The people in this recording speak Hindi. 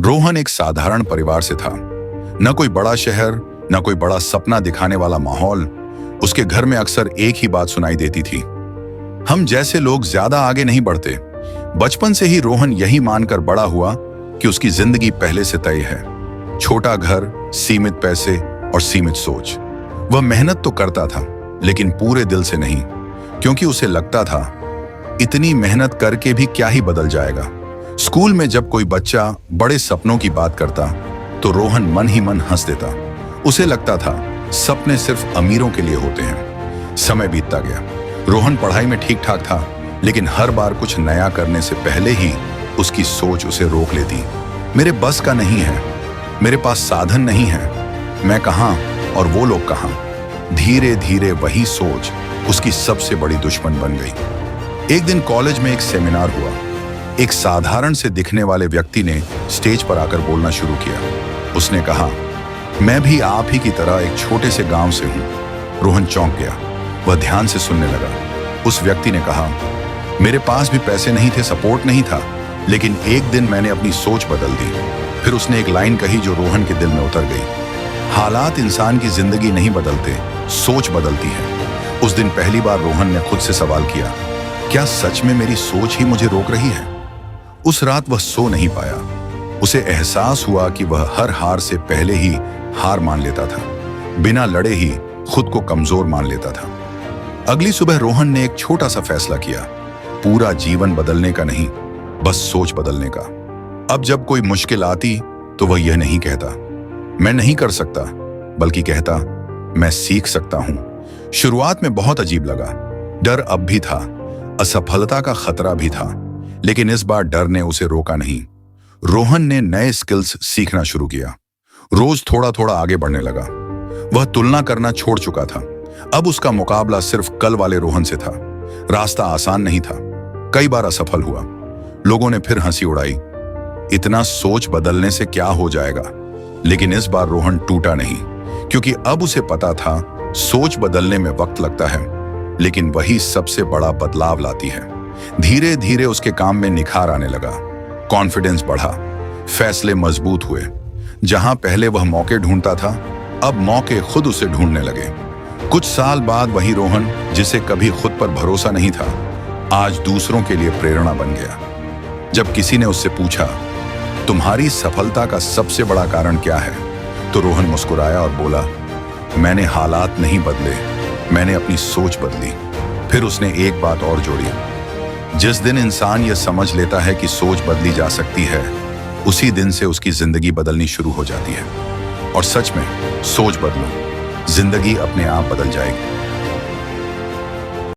रोहन एक साधारण परिवार से था। न कोई बड़ा शहर, न कोई बड़ा सपना दिखाने वाला माहौल। उसके घर में अक्सर एक ही बात सुनाई देती थी, हम जैसे लोग ज्यादा आगे नहीं बढ़ते। बचपन से ही रोहन यही मानकर बड़ा हुआ कि उसकी जिंदगी पहले से तय है। छोटा घर, सीमित पैसे और सीमित सोच। वह मेहनत तो करता था, लेकिन पूरे दिल से नहीं, क्योंकि उसे लगता था इतनी मेहनत करके भी क्या ही बदल जाएगा। स्कूल में जब कोई बच्चा बड़े सपनों की बात करता तो रोहन मन ही मन हंस देता। उसे लगता था सपने सिर्फ अमीरों के लिए होते हैं। समय बीतता गया। रोहन पढ़ाई में ठीक ठाक था, लेकिन हर बार कुछ नया करने से पहले ही उसकी सोच उसे रोक लेती। मेरे बस का नहीं है, मेरे पास साधन नहीं है, मैं कहां और वो लोग कहां। धीरे धीरे वही सोच उसकी सबसे बड़ी दुश्मन बन गई। एक दिन कॉलेज में एक सेमिनार हुआ। एक साधारण से दिखने वाले व्यक्ति ने स्टेज पर आकर बोलना शुरू किया। उसने कहा, मैं भी आप ही की तरह एक छोटे से गांव से हूं। रोहन चौंक गया। वह ध्यान से सुनने लगा। उस व्यक्ति ने कहा, मेरे पास भी पैसे नहीं थे, सपोर्ट नहीं था, लेकिन एक दिन मैंने अपनी सोच बदल दी। फिर उसने एक लाइन कही जो रोहन के दिल में उतर गई। हालात इंसान की जिंदगी नहीं बदलते, सोच बदलती है। उस दिन पहली बार रोहन ने खुद से सवाल किया, क्या सच में मेरी सोच ही मुझे रोक रही है? उस रात वह सो नहीं पाया। उसे एहसास हुआ कि वह हर हार से पहले ही हार मान लेता था, बिना लड़े ही खुद को कमजोर मान लेता था। अगली सुबह रोहन ने एक छोटा सा फैसला किया, पूरा जीवन बदलने का नहीं, बस सोच बदलने का। अब जब कोई मुश्किल आती तो वह यह नहीं कहता मैं नहीं कर सकता, बल्कि कहता मैं सीख सकता हूं। शुरुआत में बहुत अजीब लगा। डर अब भी था, असफलता का खतरा भी था, लेकिन इस बार डर ने उसे रोका नहीं। रोहन ने नए स्किल्स सीखना शुरू किया। रोज थोड़ा थोड़ा आगे बढ़ने लगा। वह तुलना करना छोड़ चुका था। अब उसका मुकाबला सिर्फ कल वाले रोहन से था। रास्ता आसान नहीं था, कई बार असफल हुआ। लोगों ने फिर हंसी उड़ाई, इतना सोच बदलने से क्या हो जाएगा। लेकिन इस बार रोहन टूटा नहीं, क्योंकि अब उसे पता था सोच बदलने में वक्त लगता है, लेकिन वही सबसे बड़ा बदलाव लाती है। धीरे धीरे उसके काम में निखार आने लगा। कॉन्फिडेंस बढ़ा, फैसले मजबूत हुए। जहां पहले वह मौके ढूंढता था, अब मौके खुद उसे ढूंढने लगे। कुछ साल बाद वही रोहन जिसे कभी खुद पर भरोसा नहीं था, आज दूसरों के लिए प्रेरणा बन गया। जब किसी ने उससे पूछा, तुम्हारी सफलता का सबसे बड़ा कारण क्या है, तो रोहन मुस्कुराया और बोला, मैंने हालात नहीं बदले, मैंने अपनी सोच बदली। फिर उसने एक बात और जोड़ी, जिस दिन इंसान यह समझ लेता है कि सोच बदली जा सकती है, उसी दिन से उसकी जिंदगी बदलनी शुरू हो जाती है। और सच में सोच बदलो, जिंदगी अपने आप बदल जाएगी।